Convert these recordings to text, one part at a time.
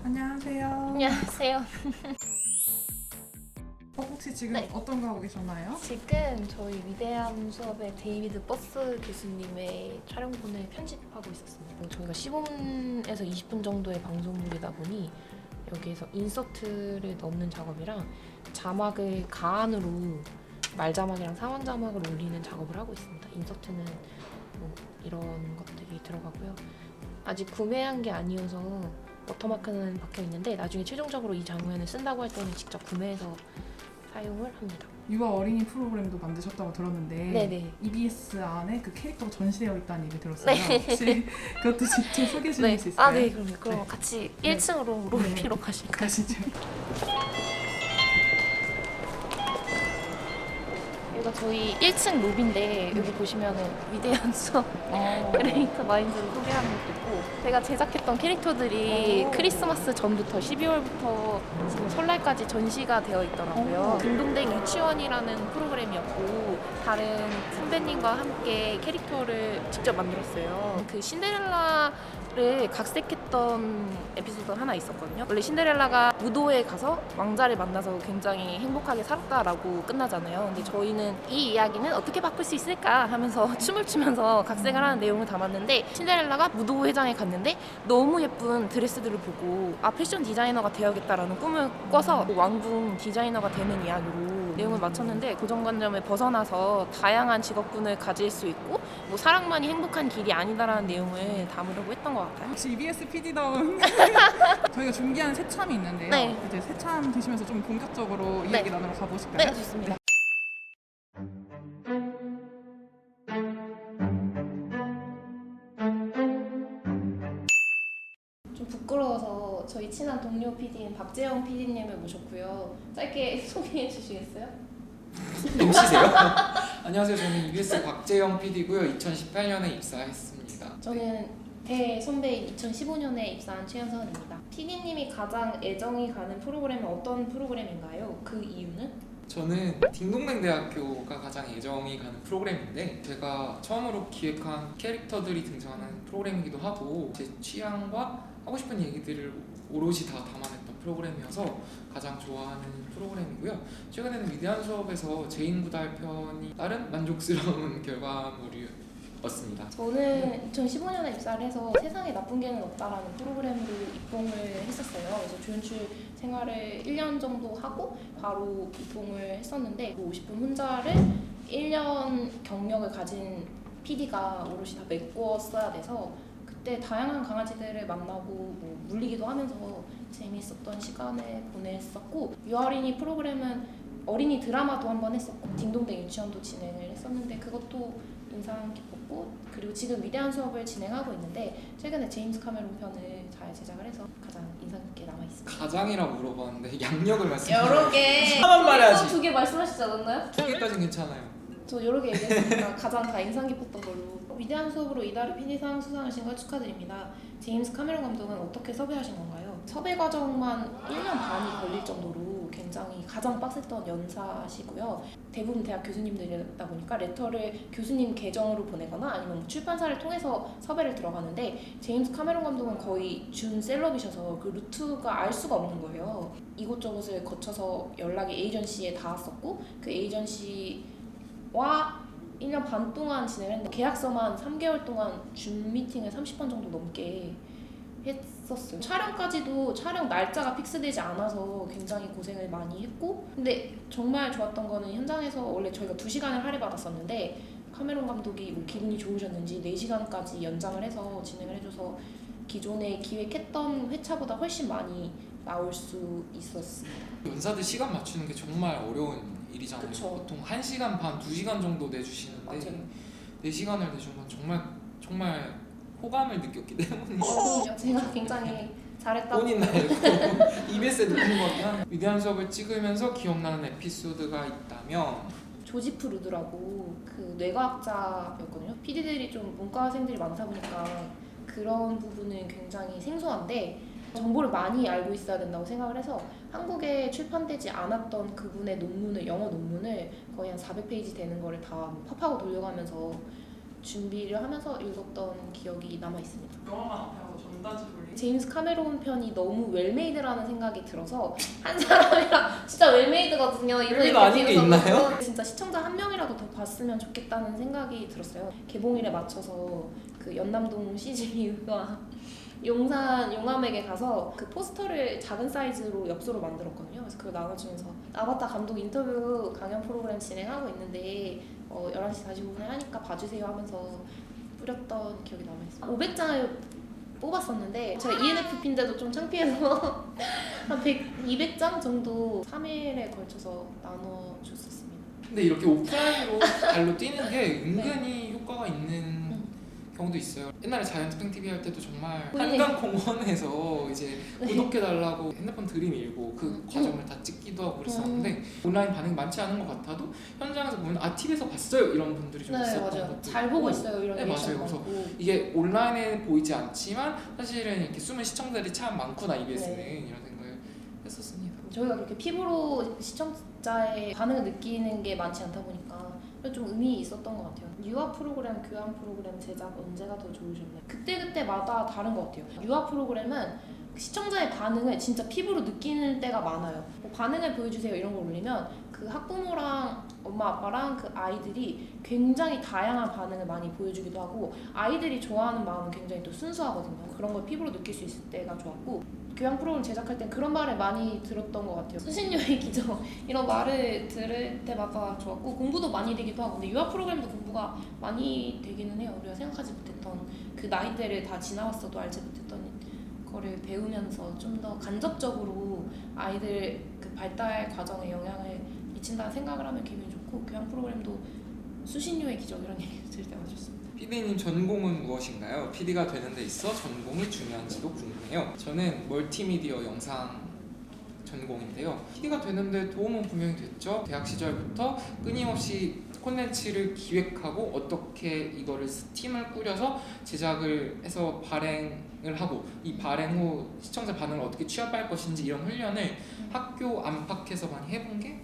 안녕하세요. 안녕하세요. 혹시 지금 네. 어떤 거 하고 계셨나요? 지금 저희 위대한 수업의 데이비드 버스 교수님의 촬영본을 편집하고 있었습니다. 저희가 15분에서 20분 정도의 방송물이다 보니 여기에서 인서트를 넣는 작업이랑 자막을 가안으로 말 자막이랑 상황 자막을 올리는 작업을 하고 있습니다. 인서트는 뭐 이런 것들이 들어가고요. 아직 구매한 게 아니어서 워터마크는 박혀 있는데 나중에 최종적으로 이 장면을 쓴다고 할 때는 직접 구매해서 사용을 합니다. 유아 어린이 프로그램도 만드셨다고 들었는데 네네. EBS 안에 그 캐릭터가 전시되어 있다는 얘기 들었어요. 네. 혹시 그것도 직접 소개해 주실 수 있을까요? 네, 그럼 네. 같이 네. 1층으로 롤피로 가실까요? 가시죠. 여기가 저희 1층 로비인데 여기 보시면은 위대한 수업 크리에이터 마인드를 소개하는 것도 있고 제가 제작했던 캐릭터들이 크리스마스 전부터 12월부터 지금 설날까지 전시가 되어 있더라고요. 딩동댕 유치원이라는 프로그램이었고 다른 선배님과 함께 캐릭터를 직접 만들었어요. 그 신데렐라를 각색했던 에피소드가 하나 있었거든요. 원래 신데렐라가 무도에 가서 왕자를 만나서 굉장히 행복하게 살았다라고 끝나잖아요. 근데 저희는 이 이야기는 어떻게 바꿀 수 있을까 하면서 춤을 추면서 각색을 하는 내용을 담았는데 신데렐라가 무도 회장에 갔는데 너무 예쁜 드레스들을 보고 패션 디자이너가 되어야겠다라는 꿈을 꿔서 왕궁 디자이너가 되는 이야기로 내용을 맞췄는데 고정관념을 벗어나서 다양한 직업군을 가질 수 있고 뭐 사랑만이 행복한 길이 아니다라는 내용을 담으려고 했던 것 같아요. 혹시 EBS PD다운 저희가 준비한 새참이 있는데요. 네. 이제 새참 드시면서 좀 본격적으로 이야기 나누러 가보실까요? 네, 좋습니다. 좀 부끄러워서 저희 친한 동료 PD인 박재영 PD님을 모셨고요. 짧게 소개해 주시겠어요? MC세요? 안녕하세요. 저는 EBS 박재영 PD고요. 2018년에 입사했습니다. 저는 대선배인 2015년에 입사한 최현선입니다. PD님이 가장 애정이 가는 프로그램은 어떤 프로그램인가요? 그 이유는? 저는 딩동댕 대학교가 가장 애정이 가는 프로그램인데 제가 처음으로 기획한 캐릭터들이 등장하는 프로그램이기도 하고 제 취향과 하고 싶은 얘기들을 오롯이 다 담아냈던 프로그램이어서 가장 좋아하는 프로그램이고요. 최근에는 위대한 수업에서 제2구달 편이 다른 만족스러운 결과물이었습니다. 저는 2015년에 입사를 해서 세상에 나쁜 개는 없다라는 프로그램으로 입봉을 했었어요. 그래서 조연출 생활을 1년 정도 하고 바로 입봉을 했었는데 50분 혼자를 1년 경력을 가진 PD가 오롯이 다 메꾸었어야 돼서 그때 다양한 강아지들을 만나고 뭐 물리기도 하면서 재미있었던 시간을 보냈었고 유아어린이 프로그램은 어린이 드라마도 한번 했었고 딩동댕 유치원도 진행을 했었는데 그것도 인상 깊었고 그리고 지금 위대한 수업을 진행하고 있는데 최근에 제임스 카메론 편을 잘 제작을 해서 가장 인상 깊게 남아있습니다. 가장이라고 물어봤는데 양력을 말씀하세요. 여러 개 하나만 말해야지. 2개 말씀하시지 않았나요? 2개까지는 괜찮아요. 저 여러 개 얘기했으니까 가장 다 인상 깊었던 걸로 위대한 수업으로 이달의 PD상 수상하신 걸 축하드립니다. 제임스 카메론 감독은 어떻게 섭외하신 건가요? 섭외 과정만 1년 반이 걸릴 정도로 굉장히 가장 빡셌던 연사시고요. 대부분 대학 교수님들이다 보니까 레터를 교수님 계정으로 보내거나 아니면 뭐 출판사를 통해서 섭외를 들어가는데 제임스 카메론 감독은 거의 준 셀럽이셔서 그 루트가 알 수가 없는 거예요. 이곳저곳을 거쳐서 연락이 에이전시에 닿았었고 그 에이전시와 1년 반 동안 진행했는데 계약서만 3개월 동안 줌 미팅을 30번 정도 넘게 했었어요. 촬영까지도 촬영 날짜가 픽스되지 않아서 굉장히 고생을 많이 했고 근데 정말 좋았던 거는 현장에서 원래 저희가 2시간을 할애받았었는데 카메론 감독이 뭐 기분이 좋으셨는지 4시간까지 연장을 해서 진행을 해줘서 기존에 기획했던 회차보다 훨씬 많이 나올 수 있었습니다. 연사들 시간 맞추는 게 정말 어려운 일이잖아요. 그쵸. 보통 1시간 반, 2시간 정도 내주시는데 맞아요. 4시간을 내주면 정말 호감을 느꼈기 때문에 제가 굉장히 잘했다고 본인 알고 EBS에 느낀 것 같긴 한데 위대한 수업을 찍으면서 기억나는 에피소드가 있다면 조지프 루드라고 그 뇌과학자였거든요. PD들이 좀 문과생들이 많다 보니까 그런 부분은 굉장히 생소한데 정보를 많이 알고 있어야 된다고 생각을 해서 한국에 출판되지 않았던 그분의 논문을 영어 논문을 거의 한 400페이지 되는 거를 다 팝하고 돌려가면서 준비를 하면서 읽었던 기억이 남아 있습니다. 영화관 앞에 가서 전단지 돌리는 제임스 카메론 편이 너무 웰메이드라는 생각이 들어서 한 사람이랑 진짜 웰메이드거든요. 이분이 웰메이드 아닌 게 있나요? 진짜 시청자 한 명이라도 더 봤으면 좋겠다는 생각이 들었어요. 개봉일에 맞춰서 그 연남동 CGV와 용산 용암액에 가서 그 포스터를 작은 사이즈로 엽서로 만들었거든요. 그래서 그걸 나눠주면서 아바타 감독 인터뷰 강연 프로그램 진행하고 있는데 11시 45분에 하니까 봐주세요 하면서 뿌렸던 기억이 남아있어요. 500장을 뽑았었는데 제가 ENFP인데도 좀 창피해서 한 200장 정도 3일에 걸쳐서 나눠줬었습니다. 근데 이렇게 오프라인으로 발로 뛰는 게 은근히 효과가 있는 경우도 있어요. 옛날에 자이언트 팽TV 할 때도 정말 한강공원에서 이제 구독해달라고 핸드폰 들이밀고 그 과정을 다 찍기도 하고 그랬었는데 온라인 반응이 많지 않은 것 같아도 현장에서 보면 TV에서 봤어요 이런 분들이 좀 있었던 맞아요. 것도 잘 있고. 보고 있어요 이런 네, 맞아요. 그래서 이게 온라인에 보이지 않지만 사실은 이렇게 숨은 시청자들이 참 많구나 EBS는 이런 생각을 했었습니다. 저희가 그렇게 피부로 시청자의 반응을 느끼는 게 많지 않다 보니까 좀 의미 있었던 것 같아요. 유아 프로그램, 교양 프로그램 제작 언제가 더 좋으셨나요? 그때마다 다른 것 같아요. 유아 프로그램은 시청자의 반응을 진짜 피부로 느끼는 때가 많아요. 반응을 보여주세요 이런 걸 올리면 그 학부모랑 엄마 아빠랑 그 아이들이 굉장히 다양한 반응을 많이 보여주기도 하고 아이들이 좋아하는 마음은 굉장히 또 순수하거든요. 그런 걸 피부로 느낄 수 있을 때가 좋았고 교양 프로그램 제작할 땐 그런 말을 많이 들었던 것 같아요. 수신료의 기적 이런 말을 들을 때마다 좋았고 공부도 많이 되기도 하고 근데 유아 프로그램도 공부가 많이 되기는 해요. 우리가 생각하지 못했던 그 나이대를 다 지나왔어도 알지 못했던 거를 배우면서 좀 더 간접적으로 아이들 그 발달 과정에 영향을 미친다는 생각을 하면 기분이 좋고 교양 프로그램도 수신료의 기적 이런 얘기 들을 때가 좋습니다. PD님 전공은 무엇인가요? PD가 되는 데 있어 전공이 중요한지도 궁금해요. 저는 멀티미디어 영상 전공인데요. PD가 되는데 도움은 분명히 됐죠. 대학 시절부터 끊임없이 콘텐츠를 기획하고 어떻게 이거를 팀을 꾸려서 제작을 해서 발행을 하고 이 발행 후 시청자 반응을 어떻게 취합할 것인지 이런 훈련을 학교 안팎에서 많이 해본 게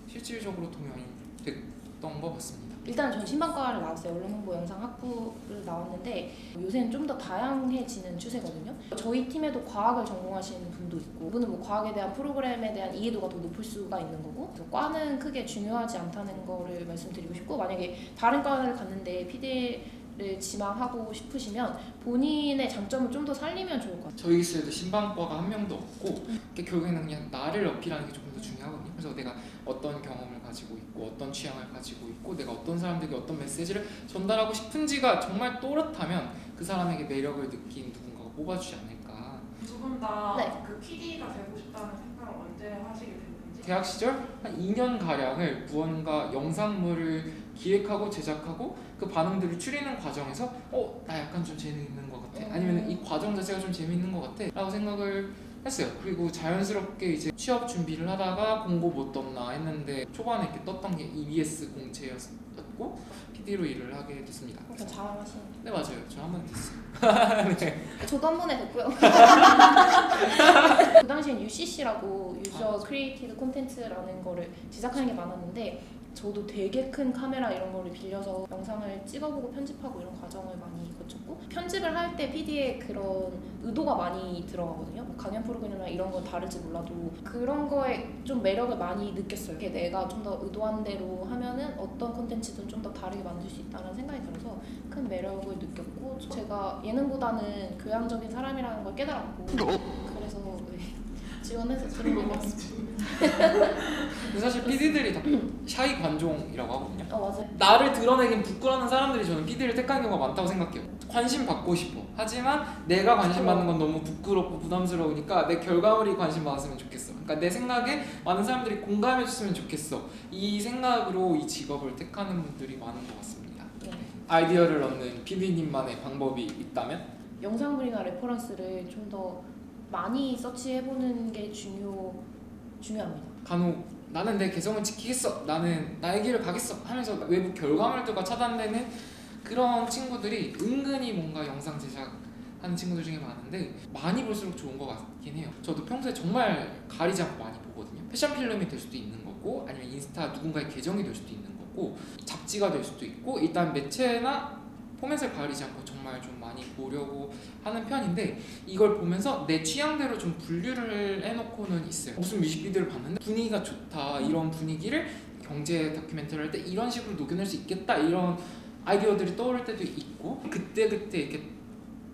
실질적으로 도움이 됐던 것 같습니다. 일단 전 신방과를 나왔어요. 언론홍보 영상학부를 나왔는데 요새는 좀 더 다양해지는 추세거든요. 저희 팀에도 과학을 전공하시는 분도 있고 그분은 뭐 과학에 대한 프로그램에 대한 이해도가 더 높을 수가 있는 거고 과는 크게 중요하지 않다는 거를 말씀드리고 싶고 만약에 다른 과를 갔는데 PD를 지망하고 싶으시면 본인의 장점을 좀 더 살리면 좋을 것 같아요. 저희 기술에도 신방과가 한 명도 없고 결국에는 그냥 나를 어필하는 게 조금 더 중요하거든요. 그래서 내가 어떤 경험을 가지고 있고 어떤 취향을 가지고 있고 내가 어떤 사람들에게 어떤 메시지를 전달하고 싶은지가 정말 또렷하면 그 사람에게 매력을 느낀 누군가가 뽑아주지 않을까. 두 분 다 네. 그 PD가 되고 싶다는 생각을 언제 하시게 됐는지? 대학 시절 한 2년 가량을 무언가 영상물을 기획하고 제작하고 그 반응들을 추리는 과정에서 나 약간 좀 재미있는 것 같아 아니면 이 과정 자체가 좀 재미있는 것 같아 라고 생각을 했어요. 그리고 자연스럽게 이제 취업 준비를 하다가 공고 못 떴나 했는데 초반에 이렇게 떴던 게 EBS 공채였고 PD로 일을 하게 됐습니다. 잘하시는. 네 맞아요. 저 한 번 됐어요. 네. 저도 한 번에 됐고요. 그 당시엔 UCC라고 유저 크리에이티드 콘텐츠라는 거를 제작하는 게 많았는데 저도 되게 큰 카메라 이런 거를 빌려서 영상을 찍어보고 편집하고 이런 과정을 많이 거쳤고 편집을 할 때 PD의 그런 의도가 많이 들어가거든요. 뭐 강연 프로그램이나 이런 건 다를지 몰라도 그런 거에 좀 매력을 많이 느꼈어요. 이렇게 내가 좀 더 의도한 대로 하면은 어떤 콘텐츠든 좀 더 다르게 만들 수 있다는 생각이 들어서 큰 매력을 느꼈고 제가 예능보다는 교양적인 사람이라는 걸 깨달았고 그래서 지원해서 들은 것 같습니다. 근데 사실 PD들이 다 샤이 관종이라고 하거든요. 맞아요. 나를 드러내긴 부끄러워하는 사람들이 저는 PD를 택하는 경우가 많다고 생각해요. 관심 받고 싶어. 하지만 내가 관심 받는 건 너무 부끄럽고 부담스러우니까 내 결과물이 관심 받았으면 좋겠어. 그러니까 내 생각에 많은 사람들이 공감해줬으면 좋겠어. 이 생각으로 이 직업을 택하는 분들이 많은 것 같습니다. 네. 아이디어를 얻는 PD님만의 방법이 있다면? 영상물이나 레퍼런스를 좀 더 많이 서치해보는 게 중요합니다. 간혹 나는 내 개성을 지키겠어, 나는 나의 길을 가겠어 하면서 외부 결과물들과 차단되는 그런 친구들이 은근히 뭔가 영상 제작하는 친구들 중에 많은데 많이 볼수록 좋은 것 같긴 해요. 저도 평소에 정말 가리지 않고 많이 보거든요. 패션 필름이 될 수도 있는 거고 아니면 인스타 누군가의 계정이 될 수도 있는 거고 잡지가 될 수도 있고 일단 매체나 포맷을 가리지 않고 정말 좀 많이 보려고 하는 편인데 이걸 보면서 내 취향대로 좀 분류를 해놓고는 있어요. 무슨 뮤직비디오를 봤는데 분위기가 좋다 이런 분위기를 경제 다큐멘터리를 할 때 이런 식으로 녹여낼 수 있겠다 이런 아이디어들이 떠오를 때도 있고 그때그때 이렇게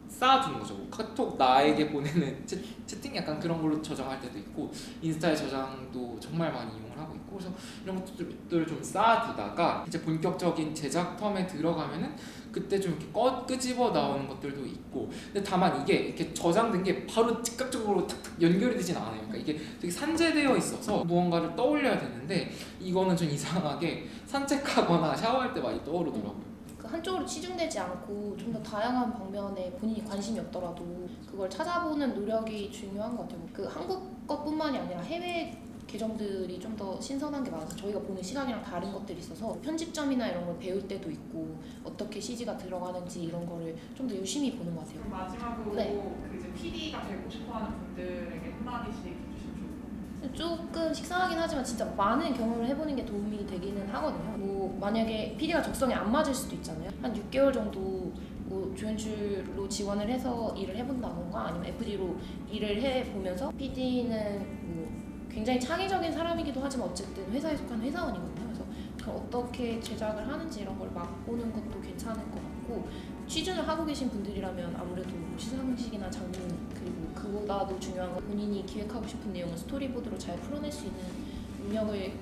쌓아두는 거죠. 뭐 카톡 나에게 보내는 채팅 약간 그런 걸로 저장할 때도 있고 인스타에 저장도 정말 많이 이용을 하고 있고 그래서 이런 것들을 좀 쌓아두다가 이제 본격적인 제작 텀에 들어가면은 그때 좀 이렇게 끄집어 나오는 것들도 있고 근데 다만 이게 이렇게 저장된 게 바로 즉각적으로 탁탁 연결이 되진 않아요. 그러니까 이게 되게 산재되어 있어서 무언가를 떠올려야 되는데 이거는 좀 이상하게 산책하거나 샤워할 때 많이 떠오르더라고요. 그 한쪽으로 치중되지 않고 좀 더 다양한 방면에 본인이 관심이 없더라도 그걸 찾아보는 노력이 중요한 것 같아요. 그 한국 것뿐만이 아니라 해외 계정들이 좀 더 신선한 게 많아서 저희가 보는 시각이랑 다른 것들이 있어서 편집점이나 이런 걸 배울 때도 있고 어떻게 CG가 들어가는지 이런 거를 좀 더 유심히 보는 것 같아요. 그럼 마지막으로 네. 그 이제 PD가 되고 싶어하는 분들에게 한마디씩 해주시면 좋을 것 같아요. 조금 식상하긴 하지만 진짜 많은 경험을 해보는 게 도움이 되기는 하거든요. 뭐 만약에 PD가 적성에 안 맞을 수도 있잖아요. 한 6개월 정도 뭐 조연출로 지원을 해서 일을 해본다던가 아니면 FD로 일을 해보면서 PD는 뭐 굉장히 창의적인 사람이기도 하지만 어쨌든 회사에 속한 회사원이거든요. 그래서 그걸 어떻게 제작을 하는지 이런 걸 맛보는 것도 괜찮을 것 같고 취준을 하고 계신 분들이라면 아무래도 시상식이나 장면 그리고 그보다도 중요한 건 본인이 기획하고 싶은 내용을 스토리보드로 잘 풀어낼 수 있는 능력을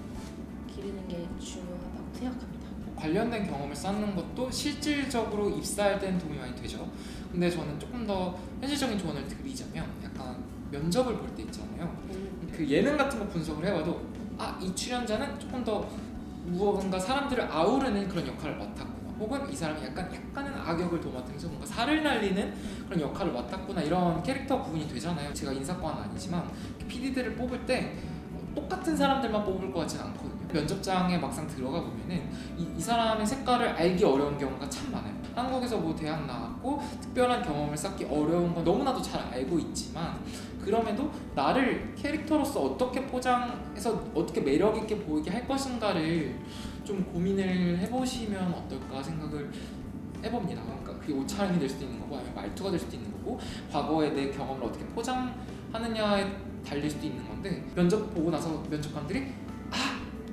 기르는 게 중요하다고 생각합니다. 관련된 경험을 쌓는 것도 실질적으로 입사할 때는 도움이 많이 되죠. 근데 저는 조금 더 현실적인 조언을 드리자면 약간 면접을 볼 때 있잖아요. 그 예능 같은 거 분석을 해봐도 이 출연자는 조금 더 무언가 사람들을 아우르는 그런 역할을 맡았구나 혹은 이 사람이 약간은 악역을 도맡으면서 뭔가 살을 날리는 그런 역할을 맡았구나 이런 캐릭터 구분이 되잖아요. 제가 인사과는 아니지만 PD들을 뽑을 때 똑같은 사람들만 뽑을 것 같지는 않거든요. 면접장에 막상 들어가 보면은 이 사람의 색깔을 알기 어려운 경우가 참 많아요. 한국에서 뭐 대학 나왔고 특별한 경험을 쌓기 어려운 건 너무나도 잘 알고 있지만 그럼에도 나를 캐릭터로서 어떻게 포장해서 어떻게 매력 있게 보이게 할 것인가를 좀 고민을 해보시면 어떨까 생각을 해봅니다. 그러니까 그게 옷차림이 될 수도 있는 거고 아니면 말투가 될 수도 있는 거고 과거의 내 경험을 어떻게 포장하느냐에 달릴 수도 있는 건데 면접 보고 나서 면접관들이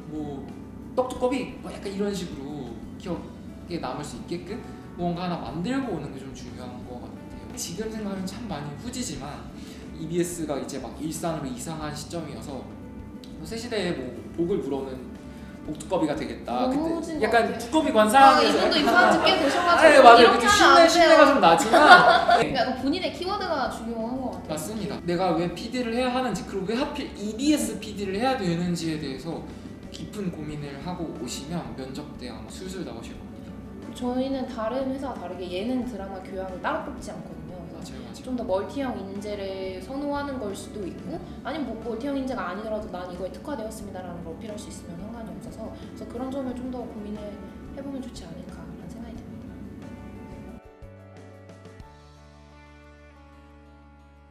뭐 떡두꺼비 뭐 약간 이런 식으로 기억에 남을 수 있게끔 무언가 하나 만들고 오는 게 좀 중요한 것 같아요. 지금 생각하면 참 많이 후지지만 EBS가 이제 막 일산으로 이상한 시점이어서 새 시대에 뭐 복을 물어오는 복두꺼비가 되겠다. 그때 약간 두꺼비 관상에서 이분도 입사한 지 꽤 되셔가지고 네, 맞아요. 이렇게 그때 하면 안 신뢰가 돼요. 좀 나지만 그러니까 본인의 키워드가 중요한 것 같아요. 맞습니다. 내가 왜 PD를 해야 하는지 그리고 왜 하필 EBS PD를 해야 되는지에 대해서 깊은 고민을 하고 오시면 면접 때 아마 술술 나오실 겁니다. 저희는 다른 회사와 다르게 예능 드라마 교양을 따로 뽑지 않거든요. 맞아요. 좀 더 멀티형 인재를 선호하는 걸 수도 있고 아니면 뭐 멀티형 인재가 아니더라도 난 이거에 특화되었습니다라는 걸 어필할 수 있으면 상관이 없어서 그래서 그런 점을 좀 더 고민을 해보면 좋지 않을까라는